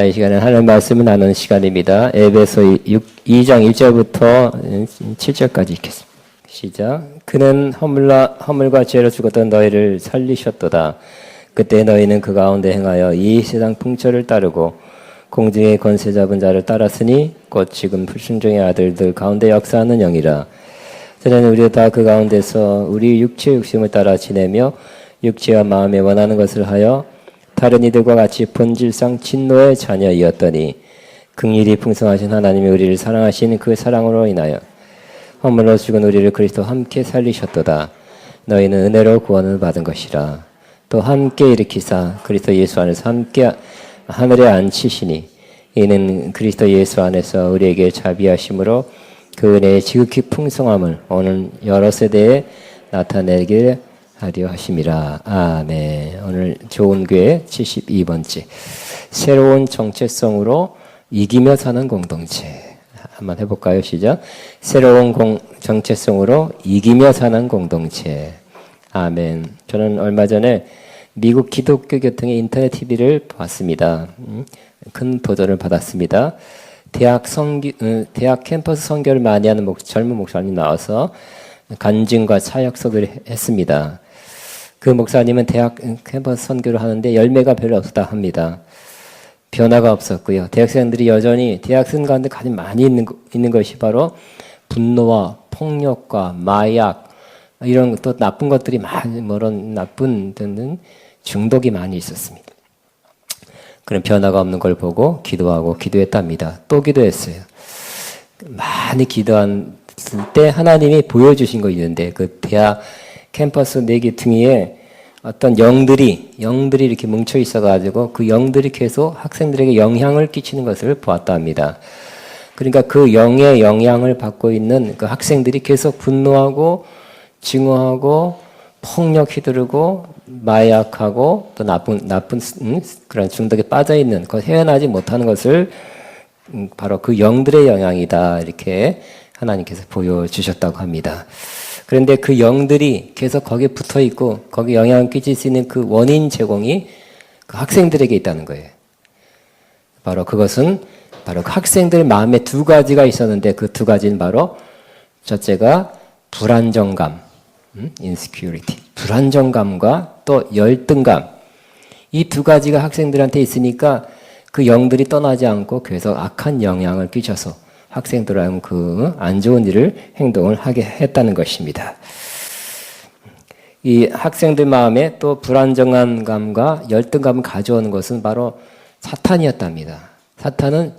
자, 이 시간은 하나님 말씀을 나누는 시간입니다. 에베소 2장 1절부터 7절까지 읽겠습니다. 시작. 그는 허물과 죄로 죽었던 너희를 살리셨도다. 그때 너희는 그 가운데 행하여 이 세상 풍처를 따르고 공중의 권세 잡은 자를 따랐으니 곧 지금 불순종의 아들들 가운데 역사하는 영이라. 전에는 우리가 다 그 가운데서 우리 육체의 욕심을 따라 지내며 육체와 마음에 원하는 것을 하여 다른 이들과 같이 본질상 진노의 자녀이었더니 긍휼이 풍성하신 하나님이 우리를 사랑하신 그 사랑으로 인하여 허물로 죽은 우리를 그리스도와 함께 살리셨도다. 너희는 은혜로 구원을 받은 것이라. 또 함께 일으키사 그리스도 예수 안에서 함께 하늘에 앉히시니 이는 그리스도 예수 안에서 우리에게 자비하심으로 그 은혜의 지극히 풍성함을 오늘 여러 세대에 나타내길 하려 하심이라. 아멘. 오늘 좋은 교회 72번째 새로운 정체성으로 이기며 사는 공동체 한번 해볼까요? 시작. 새로운 정체성으로 이기며 사는 공동체. 아멘. 저는 얼마 전에 미국 기독교 교통의 인터넷 TV를 봤습니다. 큰 도전을 받았습니다. 대학 캠퍼스 선교를 많이 하는 젊은 목사님 나와서 간증과 사역 설교를 했습니다. 그 목사님은 대학 캠퍼스 선교를 하는데 열매가 별로 없었다 합니다. 변화가 없었고요. 대학생들이 여전히 대학생 가운데 가장 많이 있는 것이 바로 분노와 폭력과 마약 이런 또 나쁜 것들이 많이 나쁜 데는 중독이 많이 있었습니다. 그런 변화가 없는 걸 보고 기도하고 기도했답니다. 또 기도했어요. 많이 기도한 때 하나님이 보여주신 거 있는데 그 대학 캠퍼스 4개 등위에 어떤 영들이 이렇게 뭉쳐 있어가지고 그 영들이 계속 학생들에게 영향을 끼치는 것을 보았다 합니다. 그러니까 그 영의 영향을 받고 있는 그 학생들이 계속 분노하고 증오하고 폭력 휘두르고 마약하고 또 나쁜 그런 중독에 빠져 있는 그 헤어나지 못하는 것을 바로 그 영들의 영향이다 이렇게 하나님께서 보여주셨다고 합니다. 그런데 그 영들이 계속 거기에 붙어 있고 거기에 영향을 끼칠 수 있는 그 원인 제공이 그 학생들에게 있다는 거예요. 바로 그것은 바로 그 학생들 마음에 2가지가 있었는데 그 2가지는 바로 첫째가 불안정감, insecurity, 불안정감과 또 열등감. 이 2가지가 학생들한테 있으니까 그 영들이 떠나지 않고 계속 악한 영향을 끼쳐서 학생들은 그 안 좋은 행동을 하게 했다는 것입니다. 이 학생들 마음에 또 불안정한 감과 열등감을 가져오는 것은 바로 사탄이었답니다. 사탄은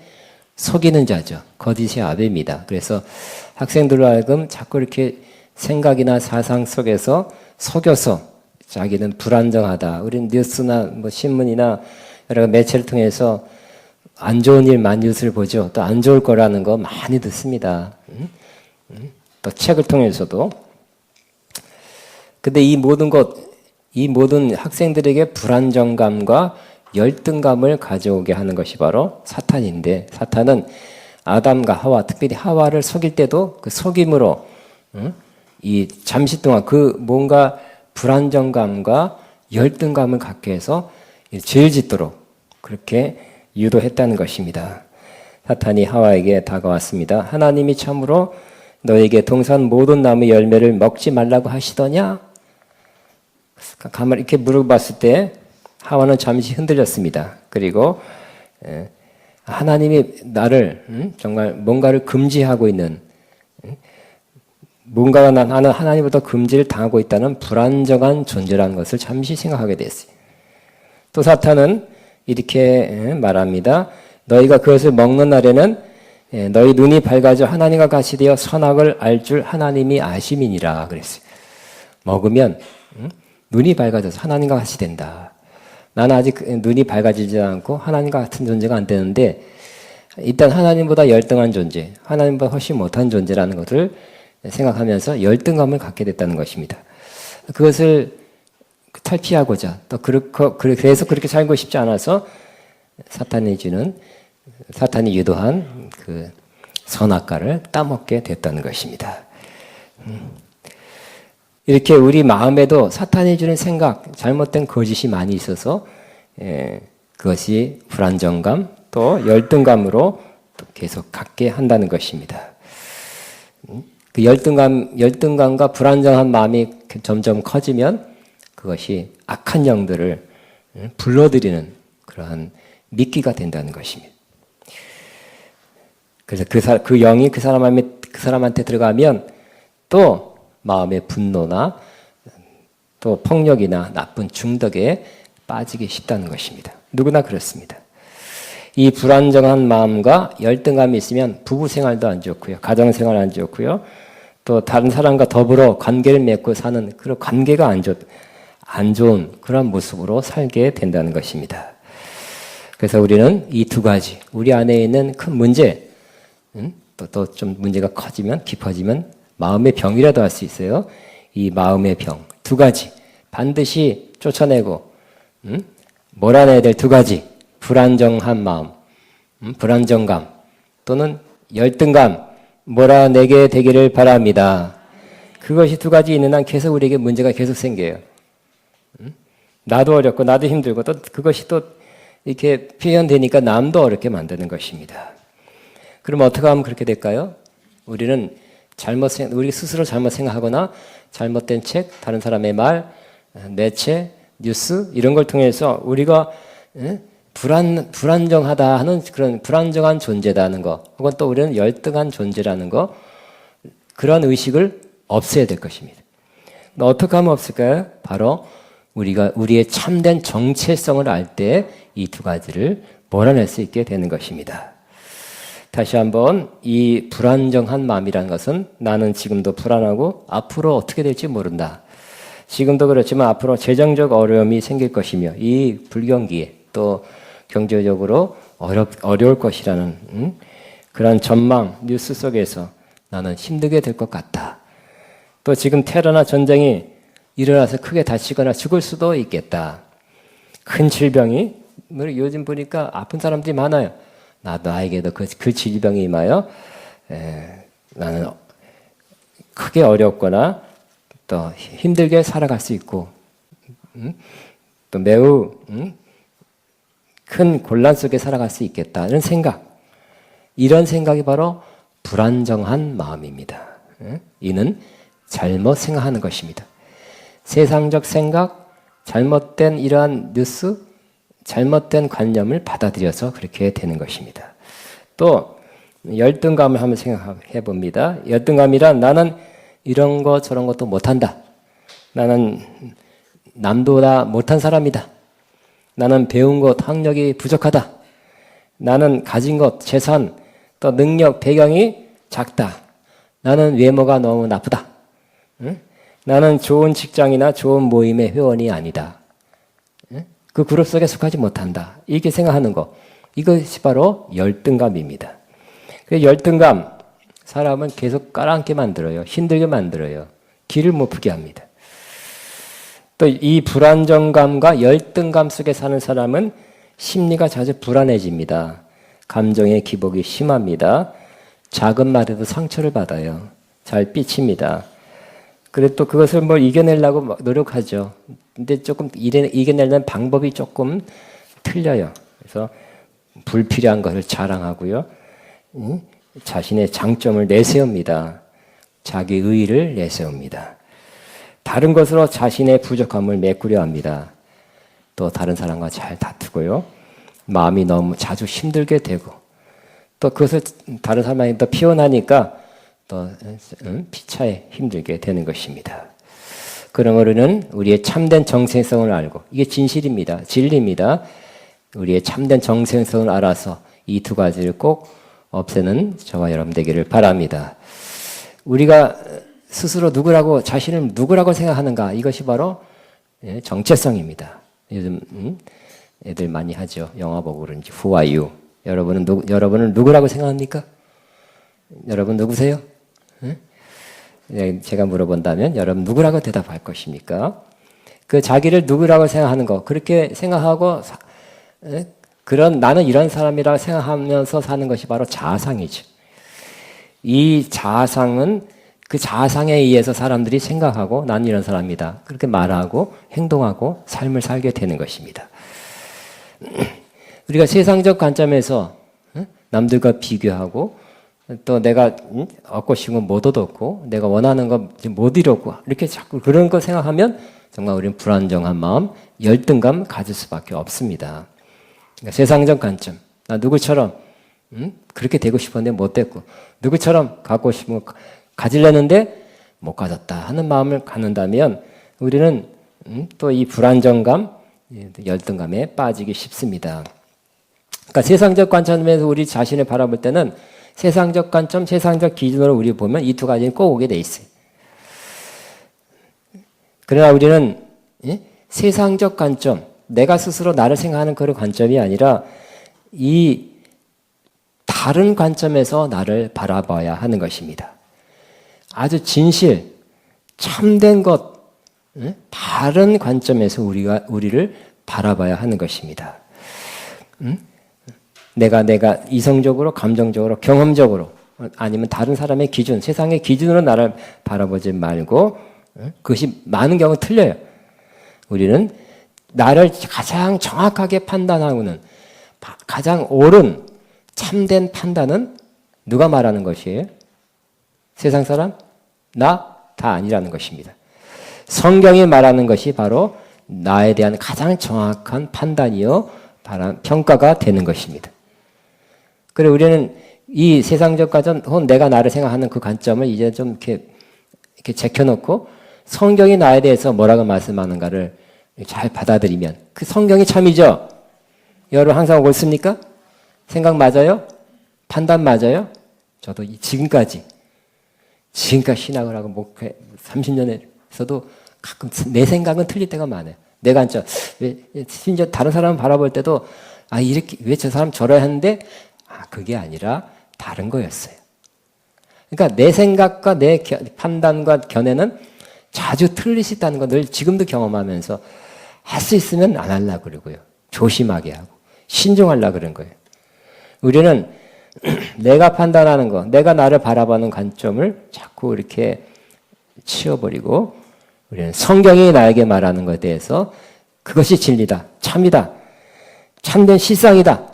속이는 자죠. 거짓의 아베입니다. 그래서 학생들로 하여금 자꾸 이렇게 생각이나 사상 속에서 속여서 자기는 불안정하다. 우리는 뉴스나 신문이나 여러 매체를 통해서 안 좋은 일만 뉴스를 보죠. 또 안 좋을 거라는 거 많이 듣습니다. 또 책을 통해서도. 근데 이 모든 학생들에게 불안정감과 열등감을 가져오게 하는 것이 바로 사탄인데, 사탄은 아담과 하와, 특별히 하와를 속일 때도 그 속임으로, 이 잠시 동안 그 뭔가 불안정감과 열등감을 갖게 해서 죄를 짓도록 그렇게 유도했다는 것입니다. 사탄이 하와에게 다가왔습니다. 하나님이 참으로 너에게 동산 모든 나무 열매를 먹지 말라고 하시더냐? 가만히 이렇게 물어봤을 때 하와는 잠시 흔들렸습니다. 그리고 하나님이 나를 정말 뭔가를 금지하고 있는 뭔가가 나는 하나님보다 금지를 당하고 있다는 불안정한 존재라는 것을 잠시 생각하게 됐어요. 또 사탄은 이렇게 말합니다. 너희가 그것을 먹는 날에는 너희 눈이 밝아져 하나님과 같이 되어 선악을 알 줄 하나님이 아심이니라 그랬어요. 먹으면 눈이 밝아져서 하나님과 같이 된다. 나는 아직 눈이 밝아지지 않고 하나님과 같은 존재가 안 되는데 일단 하나님보다 열등한 존재, 하나님보다 훨씬 못한 존재라는 것을 생각하면서 열등감을 갖게 됐다는 것입니다. 그것을 탈피하고자 또 그래서 그렇게 살고 싶지 않아서 사탄이 유도한 그 선악과를 따먹게 됐다는 것입니다. 이렇게 우리 마음에도 사탄이 주는 생각, 잘못된 거짓이 많이 있어서 그것이 불안정감, 또 열등감으로 또 계속 갖게 한다는 것입니다. 그 열등감과 불안정한 마음이 점점 커지면 그것이 악한 영들을 불러들이는 그러한 미끼가 된다는 것입니다. 그래서 그 영이 그 사람한테 들어가면 또 마음의 분노나 또 폭력이나 나쁜 중독에 빠지기 쉽다는 것입니다. 누구나 그렇습니다. 이 불안정한 마음과 열등감이 있으면 부부 생활도 안 좋고요. 가정 생활 안 좋고요. 또 다른 사람과 더불어 관계를 맺고 사는 그런 관계가 안 좋은 그런 모습으로 살게 된다는 것입니다. 그래서 우리는 이 두 가지, 우리 안에 있는 큰 문제, 또 좀 문제가 커지면 깊어지면 마음의 병이라도 할 수 있어요. 이 마음의 병 두 가지 반드시 쫓아내고 몰아내야 될 두 가지, 불안정한 마음, 불안정감 또는 열등감 몰아내게 되기를 바랍니다. 그것이 두 가지 있는 한 계속 우리에게 문제가 계속 생겨요. 나도 어렵고 나도 힘들고 또 그것이 또 이렇게 표현되니까 남도 어렵게 만드는 것입니다. 그럼 어떻게 하면 그렇게 될까요? 우리는 우리 스스로 잘못 생각하거나 잘못된 책, 다른 사람의 말, 매체, 뉴스 이런 걸 통해서 우리가 불안정하다 하는 그런 불안정한 존재다는 거, 혹은 또 우리는 열등한 존재라는 거, 그런 의식을 없애야 될 것입니다. 어떻게 하면 없을까요? 바로 우리가 우리의 참된 정체성을 알 때 이 두 가지를 몰아낼 수 있게 되는 것입니다. 다시 한번 이 불안정한 마음이라는 것은 나는 지금도 불안하고 앞으로 어떻게 될지 모른다. 지금도 그렇지만 앞으로 재정적 어려움이 생길 것이며 이 불경기에 또 경제적으로 어려울 것이라는 그런 전망, 뉴스 속에서 나는 힘들게 될 것 같다. 또 지금 테러나 전쟁이 일어나서 크게 다치거나 죽을 수도 있겠다. 큰 질병이 요즘 보니까 아픈 사람들이 많아요. 나에게도 그 질병이 임하여 나는 크게 어렵거나 또 힘들게 살아갈 수 있고 또 매우 큰 곤란 속에 살아갈 수 있겠다는 생각, 이런 생각이 바로 불안정한 마음입니다. 이는 잘못 생각하는 것입니다. 세상적 생각, 잘못된 이러한 뉴스, 잘못된 관념을 받아들여서 그렇게 되는 것입니다. 또 열등감을 한번 생각해 봅니다. 열등감이란 나는 이런 거 저런 것도 못한다. 나는 남보다 못한 사람이다. 나는 배운 것, 학력이 부족하다. 나는 가진 것, 재산, 또 능력, 배경이 작다. 나는 외모가 너무 나쁘다. 나는 좋은 직장이나 좋은 모임의 회원이 아니다. 그 그룹 속에 속하지 못한다. 이렇게 생각하는 거. 이것이 바로 열등감입니다. 그 열등감, 사람은 계속 깔아앉게 만들어요. 힘들게 만들어요. 길을 못 푸게 합니다. 또 이 불안정감과 열등감 속에 사는 사람은 심리가 자주 불안해집니다. 감정의 기복이 심합니다. 작은 말에도 상처를 받아요. 잘 삐칩니다. 그래 또 그것을 이겨내려고 노력하죠. 근데 조금 이겨내려는 방법이 조금 틀려요. 그래서 불필요한 것을 자랑하고요. 자신의 장점을 내세웁니다. 자기 의의를 내세웁니다. 다른 것으로 자신의 부족함을 메꾸려 합니다. 또 다른 사람과 잘 다투고요. 마음이 너무 자주 힘들게 되고 또 그것을 다른 사람에게 더 피워나니까 또 피차에 힘들게 되는 것입니다. 그러므로는 우리의 참된 정체성을 알고, 이게 진실입니다. 진리입니다. 우리의 참된 정체성을 알아서 이 두 가지를 꼭 없애는 저와 여러분 되기를 바랍니다. 우리가 스스로 자신을 누구라고 생각하는가, 이것이 바로 정체성입니다. 요즘 애들 많이 하죠. 영화 보고 그런지 Who are you? 여러분을 누구라고 생각합니까? 여러분 누구세요? 제가 물어본다면 여러분 누구라고 대답할 것입니까? 그 자기를 누구라고 생각하는 거, 그렇게 생각하고 나는 이런 사람이라고 생각하면서 사는 것이 바로 자아상이죠. 이 자아상은 그 자아상에 의해서 사람들이 생각하고 난 이런 사람이다, 그렇게 말하고 행동하고 삶을 살게 되는 것입니다. 우리가 세상적 관점에서 남들과 비교하고 또 내가 얻고 싶은 건 못 얻었고 내가 원하는 건 못 이뤘고 이렇게 자꾸 그런 거 생각하면 정말 우리는 불안정한 마음, 열등감 가질 수밖에 없습니다. 그러니까 세상적 관점, 나 누구처럼 그렇게 되고 싶었는데 못 됐고 누구처럼 갖고 싶은 거 가지려는데 못 가졌다 하는 마음을 갖는다면 우리는 또 이 불안정감, 열등감에 빠지기 쉽습니다. 그러니까 세상적 관점에서 우리 자신을 바라볼 때는 세상적 관점, 세상적 기준으로 우리 보면 이 두 가지는 꼭 오게 돼 있어요. 그러나 우리는 세상적 관점, 내가 스스로 나를 생각하는 그런 관점이 아니라 이 다른 관점에서 나를 바라봐야 하는 것입니다. 아주 진실, 참된 것, 다른 관점에서 우리를 바라봐야 하는 것입니다. 내가 이성적으로, 감정적으로, 경험적으로 아니면 다른 사람의 기준, 세상의 기준으로 나를 바라보지 말고 그것이 많은 경우 틀려요. 우리는 나를 가장 정확하게 판단하고는 가장 옳은 참된 판단은 누가 말하는 것이에요? 세상 사람? 나? 다 아니라는 것입니다. 성경이 말하는 것이 바로 나에 대한 가장 정확한 판단이요 평가가 되는 것입니다. 그래 우리는 이 세상적 관점 혹은 내가 나를 생각하는 그 관점을 이제 좀 이렇게 제껴놓고 성경이 나에 대해서 뭐라고 말씀하는가를 잘 받아들이면 그 성경이 참이죠. 여러분 항상 옳습니까? 생각 맞아요? 판단 맞아요? 저도 지금까지 신학을 하고 목회 30년에서도 가끔 내 생각은 틀릴 때가 많아요. 내 관점. 심지어 다른 사람 바라볼 때도 이렇게 왜 저 사람 저러야 하는데 그게 아니라 다른 거였어요. 그러니까 내 생각과 내 판단과 견해는 자주 틀릴 수 있다는 걸 늘 지금도 경험하면서 할 수 있으면 안 하려고 그러고요. 조심하게 하고 신중하려고 그런 거예요. 우리는 내가 판단하는 거, 내가 나를 바라보는 관점을 자꾸 이렇게 치워버리고 우리는 성경이 나에게 말하는 것에 대해서 그것이 진리다, 참이다, 참된 실상이다.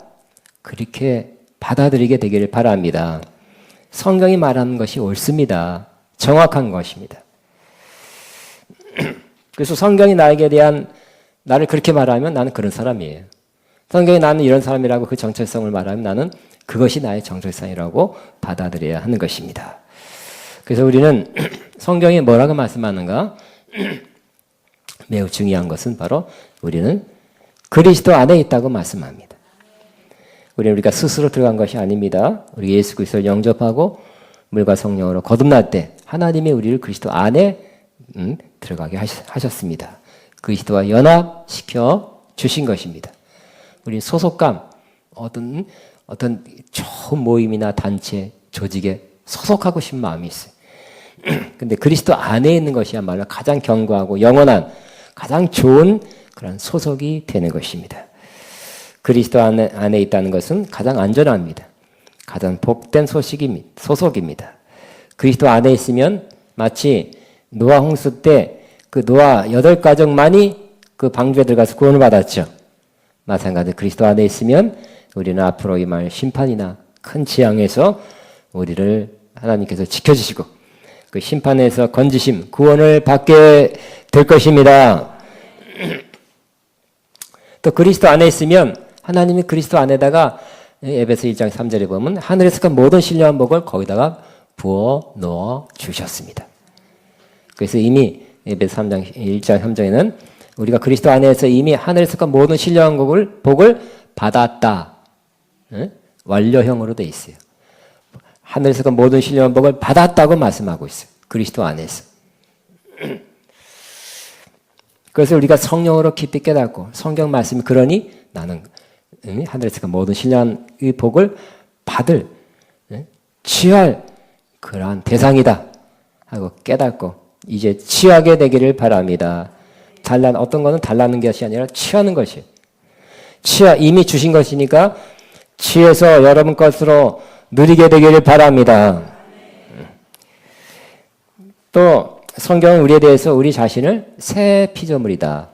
그렇게 받아들이게 되기를 바랍니다. 성경이 말하는 것이 옳습니다. 정확한 것입니다. 그래서 성경이 나에게 대한 나를 그렇게 말하면 나는 그런 사람이에요. 성경이 나는 이런 사람이라고 그 정체성을 말하면 나는 그것이 나의 정체성이라고 받아들여야 하는 것입니다. 그래서 우리는 성경이 뭐라고 말씀하는가? 매우 중요한 것은 바로 우리는 그리스도 안에 있다고 말씀합니다. 우리가 스스로 들어간 것이 아닙니다. 우리 예수 그리스도를 영접하고 물과 성령으로 거듭날 때 하나님이 우리를 그리스도 안에 들어가게 하셨습니다. 그리스도와 연합시켜 주신 것입니다. 우리 소속감, 어떤 좋은 모임이나 단체, 조직에 소속하고 싶은 마음이 있어요. 근데 그리스도 안에 있는 것이야말로 가장 견고하고 영원한 가장 좋은 그런 소속이 되는 것입니다. 그리스도 안에 있다는 것은 가장 안전합니다. 가장 복된 소속입니다. 그리스도 안에 있으면 마치 노아 홍수 때 그 노아 8가족만이 그 방주에 들어가서 구원을 받았죠. 마찬가지로 그리스도 안에 있으면 우리는 앞으로 임할 심판이나 큰 재앙에서 우리를 하나님께서 지켜주시고 그 심판에서 건지심, 구원을 받게 될 것입니다. 또 그리스도 안에 있으면 하나님이 그리스도 안에다가 에베소 1장 3절에 보면 하늘에서 그 모든 신령한 복을 거기다가 부어 넣어 주셨습니다. 그래서 이미 에베소 3장 1장 3절에는 우리가 그리스도 안에서 이미 하늘에서 그 모든 신령한 복을 받았다. 완료형으로 돼 있어요. 하늘에서 그 모든 신령한 복을 받았다고 말씀하고 있어요. 그리스도 안에서. 그래서 우리가 성령으로 깊이 깨닫고 성경 말씀이 그러니 나는 하늘에서 그 모든 신령한 이 복을 받을 취할 그러한 대상이다 하고 깨닫고 이제 취하게 되기를 바랍니다. 어떤 거는 달라는 것이 아니라 취하는 것이에요. 이미 주신 것이니까 취해서 여러분 것으로 누리게 되기를 바랍니다. 또 성경은 우리에 대해서 우리 자신을 새 피조물이다.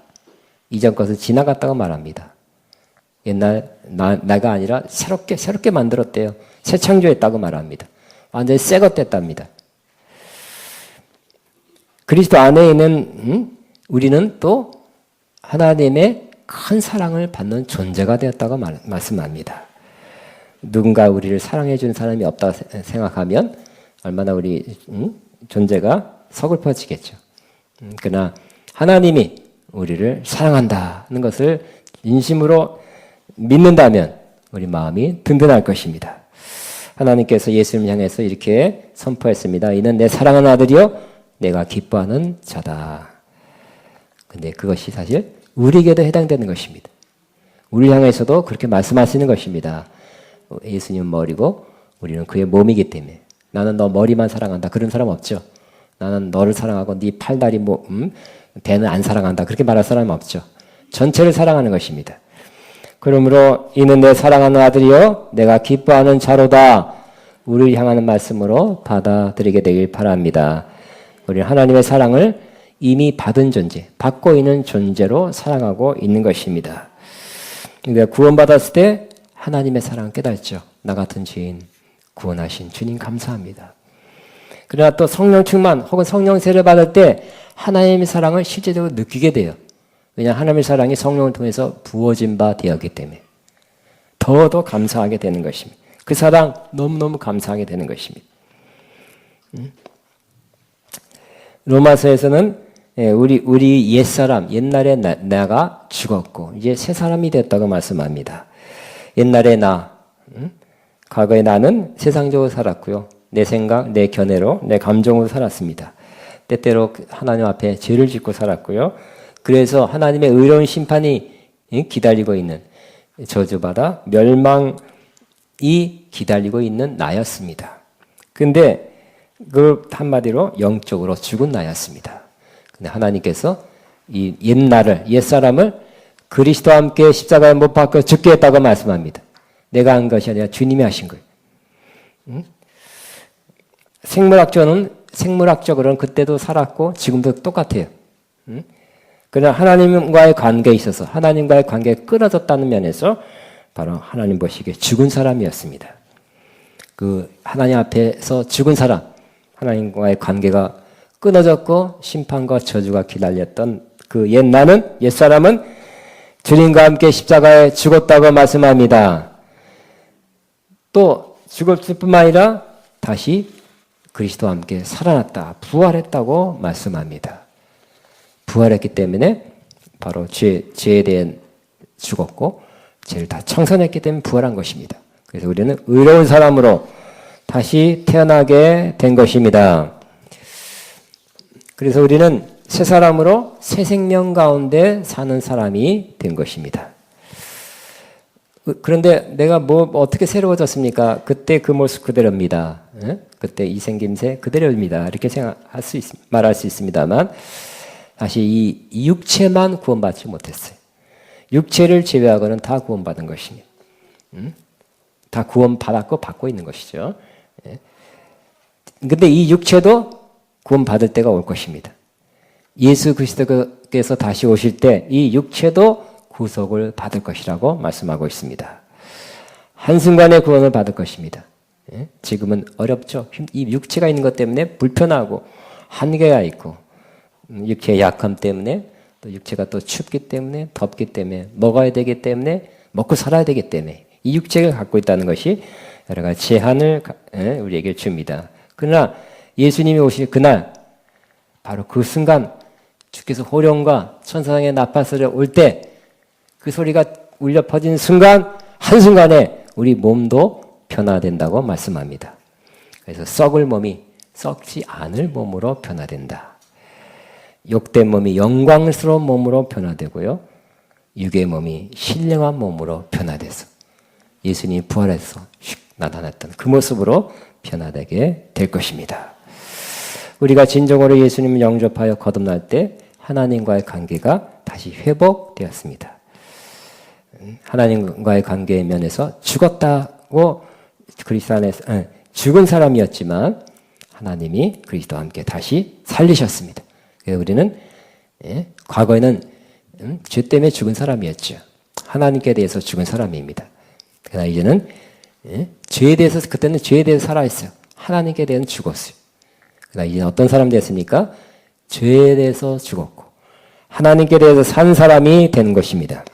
이전 것은 지나갔다고 말합니다. 옛날 나가 아니라 새롭게 만들었대요. 새 창조했다고 말합니다. 완전히 새 것 됐답니다. 그리스도 안에 있는 우리는 또 하나님의 큰 사랑을 받는 존재가 되었다고 말씀합니다. 누군가 우리를 사랑해 주는 사람이 없다고 생각하면 얼마나 우리 존재가 서글퍼지겠죠. 그러나 하나님이 우리를 사랑한다는 것을 진심으로 믿는다면 우리 마음이 든든할 것입니다. 하나님께서 예수님을 향해서 이렇게 선포했습니다. 이는 내 사랑하는 아들이요 내가 기뻐하는 자다. 근데 그것이 사실 우리에게도 해당되는 것입니다. 우리를 향해서도 그렇게 말씀하시는 것입니다. 예수님은 머리고 우리는 그의 몸이기 때문에 나는 너 머리만 사랑한다. 그런 사람 없죠. 나는 너를 사랑하고 네 팔다리 배는 안 사랑한다. 그렇게 말할 사람은 없죠. 전체를 사랑하는 것입니다. 그러므로 이는 내 사랑하는 아들이요 내가 기뻐하는 자로다. 우리를 향하는 말씀으로 받아들이게 되길 바랍니다. 우리는 하나님의 사랑을 이미 받은 존재, 받고 있는 존재로 사랑하고 있는 것입니다. 우리가 구원받았을 때 하나님의 사랑을 깨닫죠. 나 같은 죄인 구원하신 주님 감사합니다. 그러나 또 성령 충만 혹은 성령 세례 받을 때 하나님의 사랑을 실제적으로 느끼게 돼요. 왜냐하면 하나님의 사랑이 성령을 통해서 부어진 바 되었기 때문에 더더 감사하게 되는 것입니다. 그 사랑 너무너무 감사하게 되는 것입니다. 로마서에서는 우리 옛사람, 옛날의 나가 죽었고 이제 새 사람이 됐다고 말씀합니다. 옛날의 과거의 나는 세상적으로 살았고요. 내 생각, 내 견해로, 내 감정으로 살았습니다. 때때로 하나님 앞에 죄를 짓고 살았고요. 그래서 하나님의 의로운 심판이 기다리고 있는 저주받아 멸망이 기다리고 있는 나였습니다. 근데 그 한마디로 영적으로 죽은 나였습니다. 근데 하나님께서 이 옛사람을 그리스도와 함께 십자가에 못 박혀 죽게 했다고 말씀합니다. 내가 한 것이 아니라 주님이 하신 거예요. 생물학적으로는 그때도 살았고 지금도 똑같아요. 그러나 하나님과의 관계에 있어서 하나님과의 관계가 끊어졌다는 면에서 바로 하나님 보시기에 죽은 사람이었습니다. 그 하나님 앞에서 죽은 사람, 하나님과의 관계가 끊어졌고 심판과 저주가 기다렸던 그 옛사람은 주님과 함께 십자가에 죽었다고 말씀합니다. 또 죽었을 뿐만 아니라 다시 그리스도와 함께 살아났다, 부활했다고 말씀합니다. 부활했기 때문에 바로 죄에 대한 죽었고 죄를 다 청산했기 때문에 부활한 것입니다. 그래서 우리는 의로운 사람으로 다시 태어나게 된 것입니다. 그래서 우리는 새 사람으로 새 생명 가운데 사는 사람이 된 것입니다. 그런데 내가 어떻게 새로워졌습니까? 그때 그 모습 그대로입니다. 그때 이 생김새 그대로입니다. 이렇게 말할 수 있습니다만 다시 이 육체만 구원받지 못했어요. 육체를 제외하고는 다 구원받은 것입니다. 다 구원받았고 받고 있는 것이죠. 근데 이 육체도 구원받을 때가 올 것입니다. 예수 그리스도께서 다시 오실 때 이 육체도 구속을 받을 것이라고 말씀하고 있습니다. 한순간에 구원을 받을 것입니다. 지금은 어렵죠. 이 육체가 있는 것 때문에 불편하고 한계가 있고 육체의 약함 때문에 또 육체가 또 춥기 때문에 덥기 때문에 먹어야 되기 때문에 먹고 살아야 되기 때문에 이 육체가 갖고 있다는 것이 여러 가지 제한을 우리에게 줍니다. 그러나 예수님이 오실 그날 바로 그 순간 주께서 호령과 천사장의 나팔소리가 올 때 그 소리가 울려 퍼진 순간 한순간에 우리 몸도 변화된다고 말씀합니다. 그래서 썩을 몸이 썩지 않을 몸으로 변화된다. 욕된 몸이 영광스러운 몸으로 변화되고요. 육의 몸이 신령한 몸으로 변화돼서 예수님이 부활해서 휙 나타났던 그 모습으로 변화되게 될 것입니다. 우리가 진정으로 예수님을 영접하여 거듭날 때 하나님과의 관계가 다시 회복되었습니다. 하나님과의 관계의 면에서 죽었다고 그리스도 안에서 죽은 사람이었지만 하나님이 그리스도와 함께 다시 살리셨습니다. 그래서 우리는 과거에는 죄 때문에 죽은 사람이었죠. 하나님께 대해서 죽은 사람입니다. 그러나 이제는 죄에 대해서 그때는 죄에 대해서 살아있어요. 하나님께 대해서는 죽었어요. 그러나 이제는 어떤 사람 됐습니까? 죄에 대해서 죽었고 하나님께 대해서 산 사람이 된 것입니다.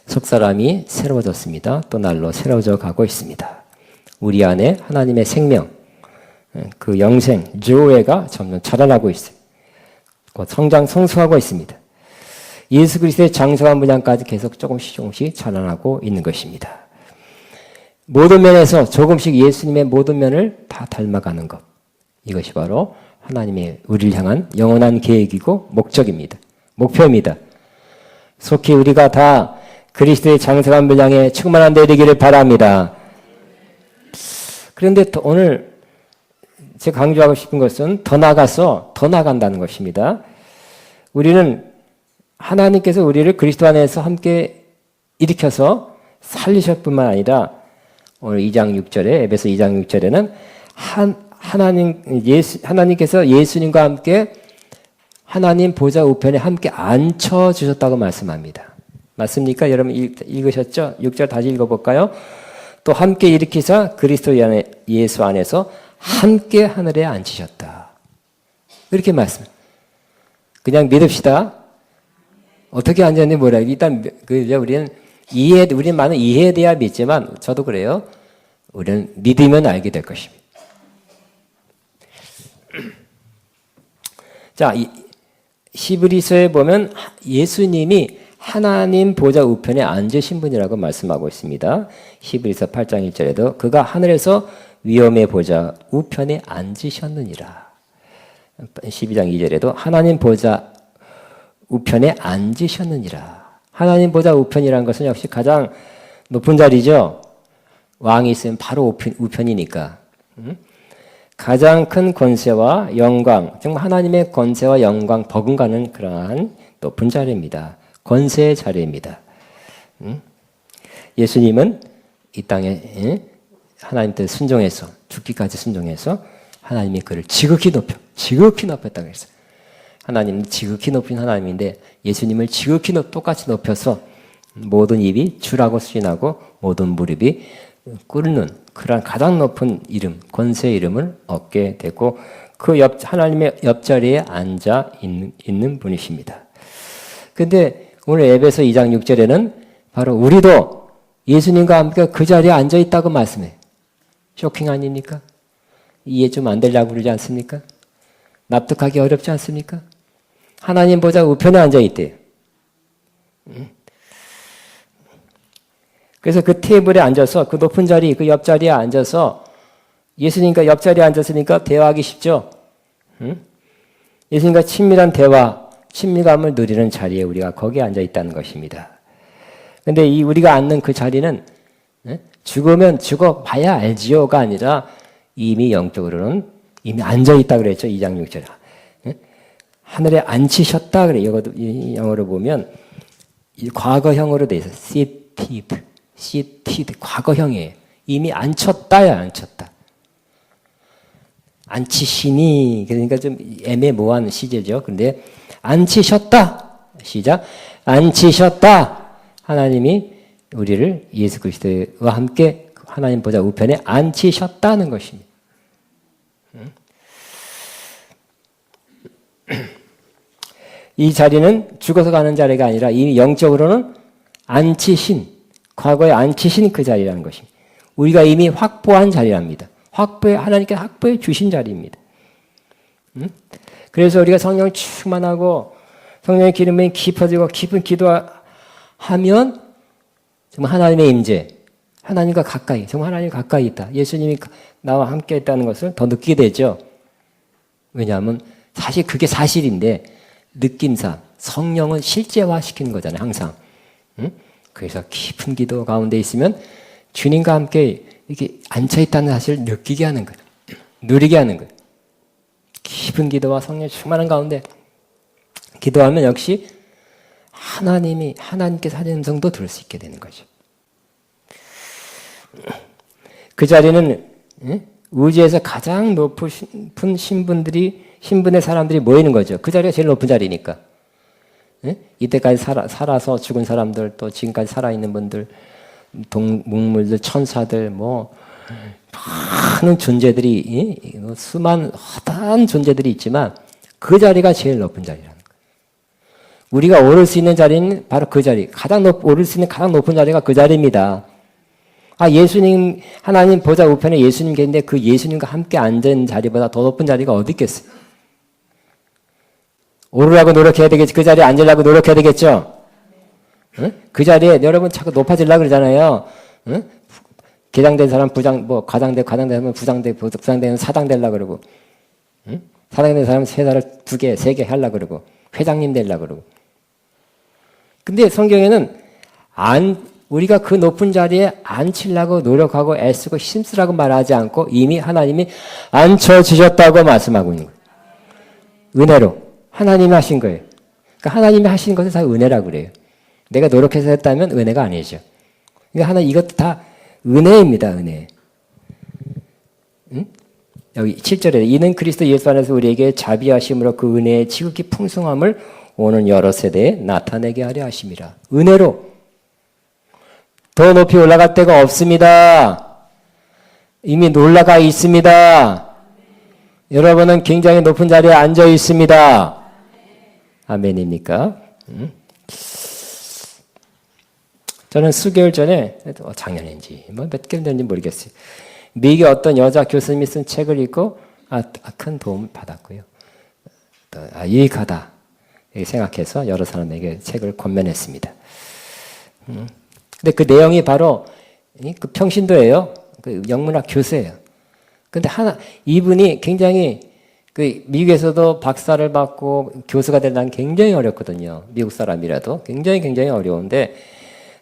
속 사람이 새로워졌습니다. 또 날로 새로워져 가고 있습니다. 우리 안에 하나님의 생명, 그 영생, 조회가 점점 자라나고 있어요. 성장, 성숙하고 있습니다. 예수 그리스도의 장성한 분량까지 계속 조금씩 자라나고 있는 것입니다. 모든 면에서 조금씩 예수님의 모든 면을 다 닮아가는 것. 이것이 바로 하나님의 우리를 향한 영원한 계획이고 목적입니다. 목표입니다. 속히 우리가 다 그리스도의 장성한 분량에 충만한 데 되기를 바랍니다. 그런데 오늘 제가 강조하고 싶은 것은 더 나간다는 것입니다. 우리는 하나님께서 우리를 그리스도 안에서 함께 일으켜서 살리실 뿐만 아니라 오늘 2장 6절에 에베소 2장 6절에는 하나님께서 예수님과 함께 하나님 보좌 우편에 함께 앉혀 주셨다고 말씀합니다. 맞습니까? 여러분 읽으셨죠? 6절 다시 읽어볼까요? 또 함께 일으키사 그리스도 예수 안에서 함께 하늘에 앉히셨다. 이렇게 말씀. 그냥 믿읍시다. 어떻게 앉았는지 몰라요. 일단 우리는 우리는 많은 이해에 대해 믿지만 저도 그래요. 우리는 믿으면 알게 될 것입니다. 자, 히브리서에 보면 예수님이 하나님 보좌 우편에 앉으신 분이라고 말씀하고 있습니다. 히브리서 8장 1절에도 그가 하늘에서 위엄의 보좌 우편에 앉으셨느니라. 12장 2절에도 하나님 보좌 우편에 앉으셨느니라. 하나님 보좌 우편이라는 것은 역시 가장 높은 자리죠. 왕이 있으면 바로 우편이니까. 가장 큰 권세와 영광, 정말 하나님의 권세와 영광 버금가는 그러한 높은 자리입니다. 권세의 자리입니다. 예수님은 이 땅에 하나님 뜻 순종해서 죽기까지 순종해서 하나님이 그를 지극히 높였다고 했어요. 하나님은 지극히 높인 하나님인데 예수님을 지극히 똑같이 높여서 모든 입이 주라고 수진하고 모든 무릎이 꿇는 그런 가장 높은 이름, 권세의 이름을 얻게 되고 그 하나님의 옆자리에 앉아 있는 분이십니다. 근데 오늘 에베소 2장 6절에는 바로 우리도 예수님과 함께 그 자리에 앉아 있다고 말씀해요. 쇼킹 아닙니까? 이해 좀 안 되려고 그러지 않습니까? 납득하기 어렵지 않습니까? 하나님 보좌 우편에 앉아 있대요. 그래서 그 테이블에 앉아서 그 높은 자리, 그 옆자리에 앉아서 예수님과 옆자리에 앉았으니까 대화하기 쉽죠? 예수님과 친밀한 대화, 친밀감을 누리는 자리에 우리가 거기에 앉아 있다는 것입니다. 근데 우리가 앉는 그 자리는 죽으면 죽어봐야 알지요가 아니라 이미 영적으로는 이미 앉아 있다 그랬죠. 2장 6절에. 하늘에 앉히셨다 그래. 이것도 영어로 보면 과거형으로 돼 있어. seated 과거형이에요. 이미 앉혔다야 앉혔다. 앉히시니 그러니까 좀 애매모호한 시제죠. 근데 앉히셨다. 시작. 앉히셨다. 하나님이 우리를 예수 그리스도와 함께 하나님 보좌 우편에 앉히셨다는 것입니다. 이 자리는 죽어서 가는 자리가 아니라 이미 영적으로는 과거에 앉히신 그 자리라는 것입니다. 우리가 이미 확보한 자리랍니다. 하나님께 확보해 주신 자리입니다. 그래서 우리가 성령을 충만하고 성령의 기름이 깊어지고 깊은 기도하면 정말 하나님의 임재, 하나님과 가까이, 정말 하나님 가까이 있다. 예수님이 나와 함께 있다는 것을 더 느끼게 되죠. 왜냐하면 사실 그게 사실인데 느낌상 성령은 실제화시키는 거잖아요. 항상. 그래서 깊은 기도 가운데 있으면 주님과 함께 이렇게 앉아있다는 사실을 느끼게 하는 거예요. 누리게 하는 거예요. 깊은 기도와 성령 충만한 가운데 기도하면 역시 하나님께서 하는 음성도 들을 수 있게 되는 거죠. 그 자리는 우주에서 가장 높은 신분의 사람들이 모이는 거죠. 그 자리가 제일 높은 자리니까. 예? 이때까지 살아서 죽은 사람들, 또 지금까지 살아있는 분들, 동물들, 천사들, 뭐 많은 존재들이, 수많은 허다한 존재들이 있지만 그 자리가 제일 높은 자리라는 거예요. 우리가 오를 수 있는 자리는 바로 그 자리, 오를 수 있는 가장 높은 자리가 그 자리입니다. 예수님, 하나님 보좌 우편에 예수님 계신데 그 예수님과 함께 앉은 자리보다 더 높은 자리가 어디 있겠어요? 오르라고 노력해야 되겠지. 그 자리에 앉으려고 노력해야 되겠죠? 응? 그 자리에 여러분 자꾸 높아지려고 그러잖아요. 응? 계장된 사람 과장된 사람 부장되면 사장 되려고 그러고, 응? 사장 된 사람 회사를 2개, 3개 하려고 그러고, 회장님 되려고 그러고. 근데 성경에는 우리가 그 높은 자리에 앉히려고 노력하고 애쓰고 힘쓰라고 말하지 않고 이미 하나님이 앉혀주셨다고 말씀하고 있는 거예요. 은혜로. 하나님이 하신 거예요. 그러니까 하나님이 하신 것을 다 은혜라고 그래요. 내가 노력해서 했다면 은혜가 아니죠. 그러니까 이것도 다 은혜입니다. 은혜. 응? 여기 7절에 이는 그리스도 예수 안에서 우리에게 자비하심으로 그 은혜의 지극히 풍성함을 오는 여러 세대에 나타내게 하려 하심이라. 은혜로. 더 높이 올라갈 데가 없습니다. 이미 올라가 있습니다. 여러분은 굉장히 높은 자리에 앉아 있습니다. 아멘입니까? 저는 수개월 전에, 작년인지, 몇 개월 전인지 모르겠어요. 미국의 어떤 여자 교수님이 쓴 책을 읽고, 큰 도움을 받았고요. 유익하다. 이렇게 생각해서 여러 사람에게 책을 권면했습니다. 근데 그 내용이 바로, 그 평신도예요. 그 영문학 교수예요. 근데 이분이 굉장히 미국에서도 박사를 받고 교수가 되려면 굉장히 어렵거든요. 미국 사람이라도 굉장히 어려운데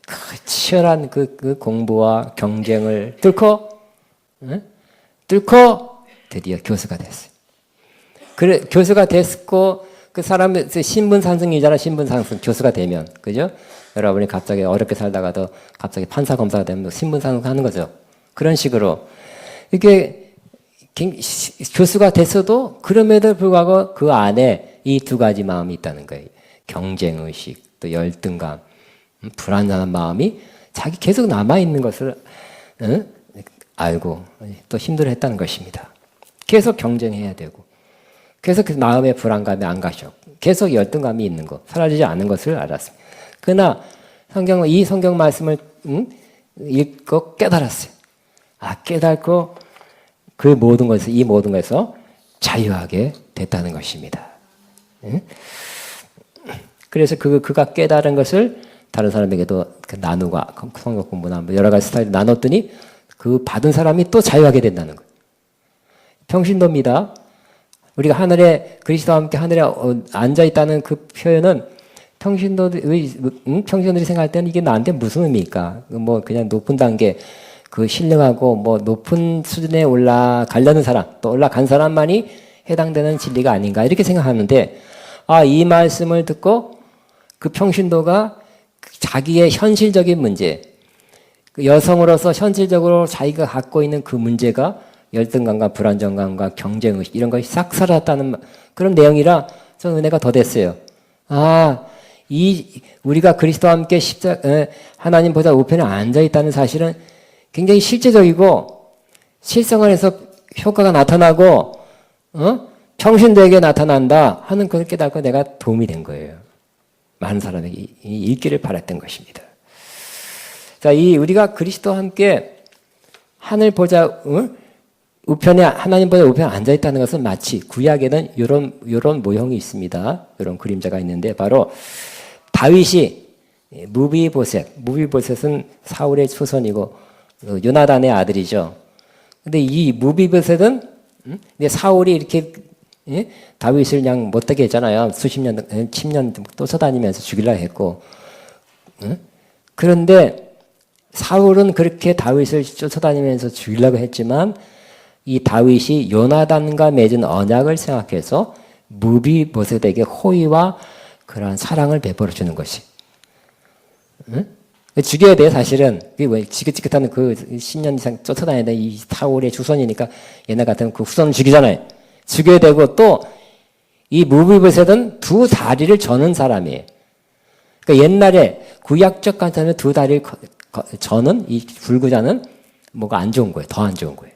그 치열한 그 공부와 경쟁을 뚫고 드디어 교수가 됐어요. 그래 교수가 됐고 그 사람은 신분 상승이잖아. 신분 상승 교수가 되면 그죠? 여러분이 갑자기 어렵게 살다가도 갑자기 판사 검사가 되면 신분 상승하는 거죠. 그런 식으로 이게 교수가 됐어도 그럼에도 불구하고 그 안에 이 2가지 마음이 있다는 거예요. 경쟁의식, 또 열등감, 불안한 마음이 자기 계속 남아있는 것을 알고 또 힘들어했다는 것입니다. 계속 경쟁해야 되고 계속 그 마음의 불안감이 안 가죠. 계속 열등감이 있는 것, 사라지지 않는 것을 알았습니다. 그러나 이 성경 말씀을 읽고 깨달았어요. 깨닫고 이 모든 것에서 자유하게 됐다는 것입니다. 그래서 그가 깨달은 것을 다른 사람에게도 나누고 성경 공부나 여러 가지 스타일을 나눴더니 그 받은 사람이 또 자유하게 된다는 거예요. 평신도입니다. 우리가 그리스도와 함께 하늘에 앉아 있다는 그 표현은 평신도들이 생각할 때는 이게 나한테 무슨 의미일까? 그냥 높은 단계, 신령하고 높은 수준에 올라가려는 사람, 또 올라간 사람만이 해당되는 진리가 아닌가 이렇게 생각하는데 이 말씀을 듣고 그 평신도가 자기의 현실적인 문제, 여성으로서 현실적으로 자기가 갖고 있는 그 문제가 열등감과 불안정감과 경쟁의식 이런 것이 싹 사라졌다는 그런 내용이라 저는 은혜가 더 됐어요. 우리가 그리스도와 함께 하나님 보좌 우편에 앉아 있다는 사실은 굉장히 실제적이고 실생활에서 효과가 나타나고 평신도에게 나타난다 하는 것을 깨닫고 내가 도움이 된 거예요. 많은 사람에게 읽기를 바랐던 것입니다. 자, 우리가 그리스도와 함께 하늘 보좌 우편에 하나님 보좌 우편에 앉아 있다는 것은 마치 구약에는 이런 모형이 있습니다. 이런 그림자가 있는데 바로 다윗이 무비보셋은 사울의 후손이고 요나단의 아들이죠. 근데 이 무비보셋은 사울이 이렇게 다윗을 그냥 못되게 했잖아요. 수십 년, 10년 쫓아다니면서 죽이려고 했고. 그런데 사울은 그렇게 다윗을 쫓아다니면서 죽이려고 했지만 이 다윗이 요나단과 맺은 언약을 생각해서 무비보셋에게 호의와 그러한 사랑을 베풀어 주는 것이. 죽여야 돼, 사실은. 지긋지긋한 10년 이상 쫓아다니는 이 사울의 후손이니까 옛날 같으면 그 후손을 죽이잖아요. 죽여야 되고 또 이 무비보셋은 2 다리를 저는 사람이에요. 그러니까 옛날에 구약적 관점에 두 다리를 저는 이 불구자는 뭐가 안 좋은 거예요. 더 안 좋은 거예요.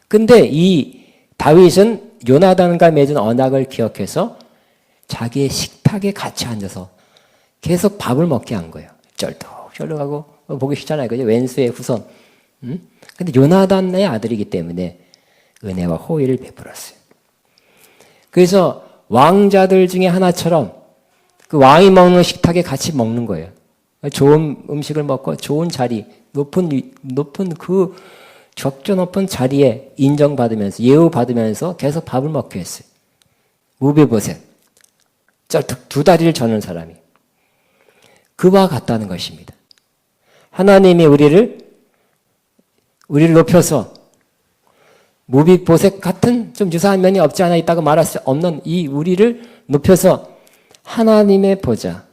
근데 이 다윗은 요나단과 맺은 언약을 기억해서 자기의 식탁에 같이 앉아서 계속 밥을 먹게 한 거예요. 쩔뚝쩔뚝하고 보기 싫잖아요. 그죠? 왼수의 후손. 근데 요나단의 아들이기 때문에 은혜와 호의를 베풀었어요. 그래서 왕자들 중에 하나처럼 그 왕이 먹는 식탁에 같이 먹는 거예요. 좋은 음식을 먹고 좋은 자리, 높은 그 적조 높은 자리에 인정받으면서 예우받으면서 계속 밥을 먹게 했어요. 무비보셋. 쩔뚝 두 다리를 저는 사람이. 그와 같다는 것입니다. 하나님이 우리를 높여서 무비보셋 같은 좀 유사한 면이 없지 않아 있다고 말할 수 없는 이 우리를 높여서 하나님의 보좌,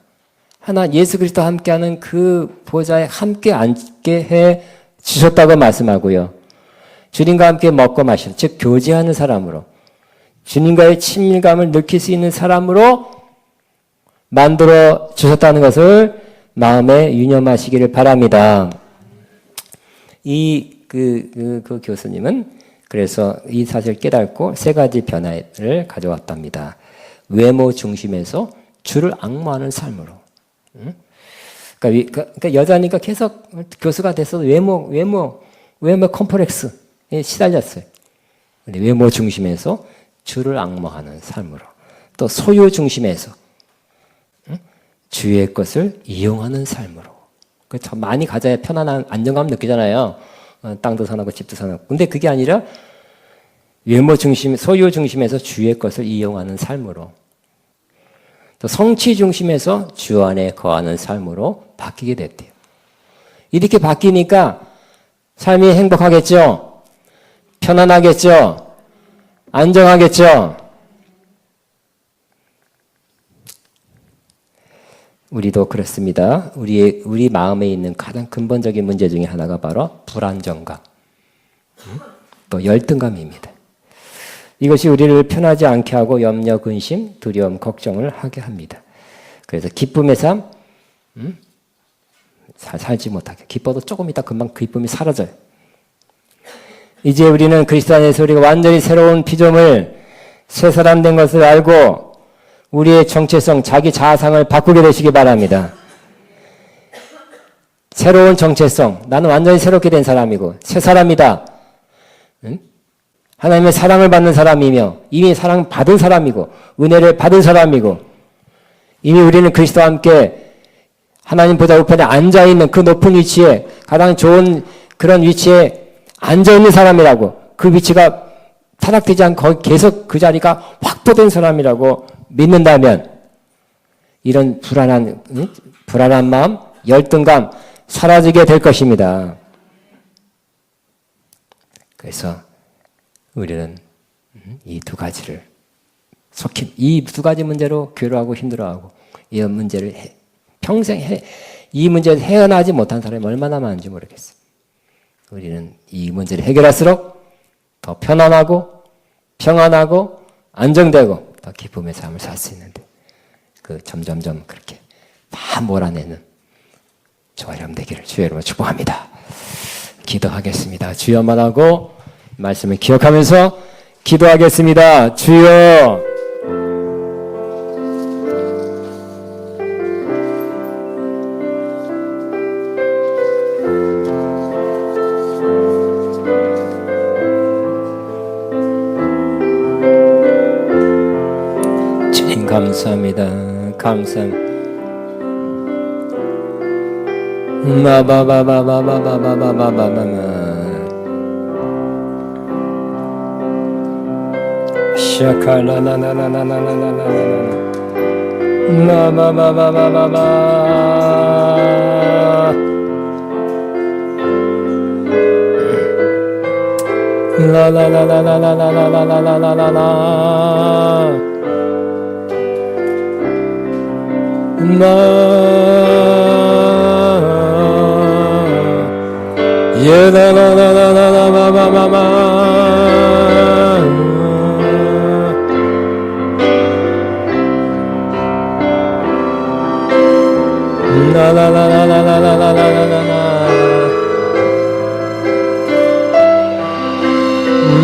예수 그리스도와 함께하는 그 보좌에 함께 앉게 해 주셨다고 말씀하고요. 주님과 함께 먹고 마시는, 즉 교제하는 사람으로 주님과의 친밀감을 느낄 수 있는 사람으로 만들어 주셨다는 것을 마음에 유념하시기를 바랍니다. 그 교수님은 그래서 이 사실을 깨닫고 세 가지 변화를 가져왔답니다. 외모 중심에서 주를 앙모하는 삶으로. 그러니까 여자니까 계속 교수가 됐어도 외모 컴플렉스에 시달렸어요. 근데 외모 중심에서 주를 앙모하는 삶으로. 또 소유 중심에서 주의 것을 이용하는 삶으로. 더 많이 가져야 편안한 안정감 느끼잖아요. 땅도 사놓고 집도 사놓고. 근데 그게 아니라 외모 중심, 소유 중심에서 주의 것을 이용하는 삶으로. 또 성취 중심에서 주 안에 거하는 삶으로 바뀌게 됐대요. 이렇게 바뀌니까 삶이 행복하겠죠? 편안하겠죠? 안정하겠죠? 우리도 그렇습니다. 우리 마음에 있는 가장 근본적인 문제 중에 하나가 바로 불안정감, 또 열등감입니다. 이것이 우리를 편하지 않게 하고 염려, 근심, 두려움, 걱정을 하게 합니다. 그래서 기쁨의 삶, 살지 못하게. 기뻐도 조금 있다 금방 기쁨이 사라져요. 이제 우리는 그리스도 안에서 우리가 완전히 새로운 피조물, 새 사람 된 것을 알고 우리의 정체성, 자기 자아상을 바꾸게 되시기 바랍니다. 새로운 정체성, 나는 완전히 새롭게 된 사람이고 새 사람이다. 하나님의 사랑을 받는 사람이며 이미 사랑받은 사람이고 은혜를 받은 사람이고 이미 우리는 그리스도와 함께 하나님 보좌 우편에 앉아있는 그 높은 위치에 가장 좋은 그런 위치에 앉아있는 사람이라고 그 위치가 타락되지 않고 계속 그 자리가 확보된 사람이라고 믿는다면 이런 불안한 마음, 열등감 사라지게 될 것입니다. 그래서 우리는 이 두 가지를 이 두 가지 문제로 괴로워하고 힘들어하고 이 문제를 평생 이 문제를 헤어나지 못한 사람이 얼마나 많은지 모르겠어요. 우리는 이 문제를 해결할수록 더 편안하고 평안하고 안정되고 더 기쁨의 삶을 살 수 있는데 점점점 그렇게 다 몰아내는 저와 여러분 되기를 주의 이름으로 축복합니다. 기도하겠습니다. 주여만 하고 말씀을 기억하면서 기도하겠습니다. 주여 주님 감사합니다. 감사합니다.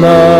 나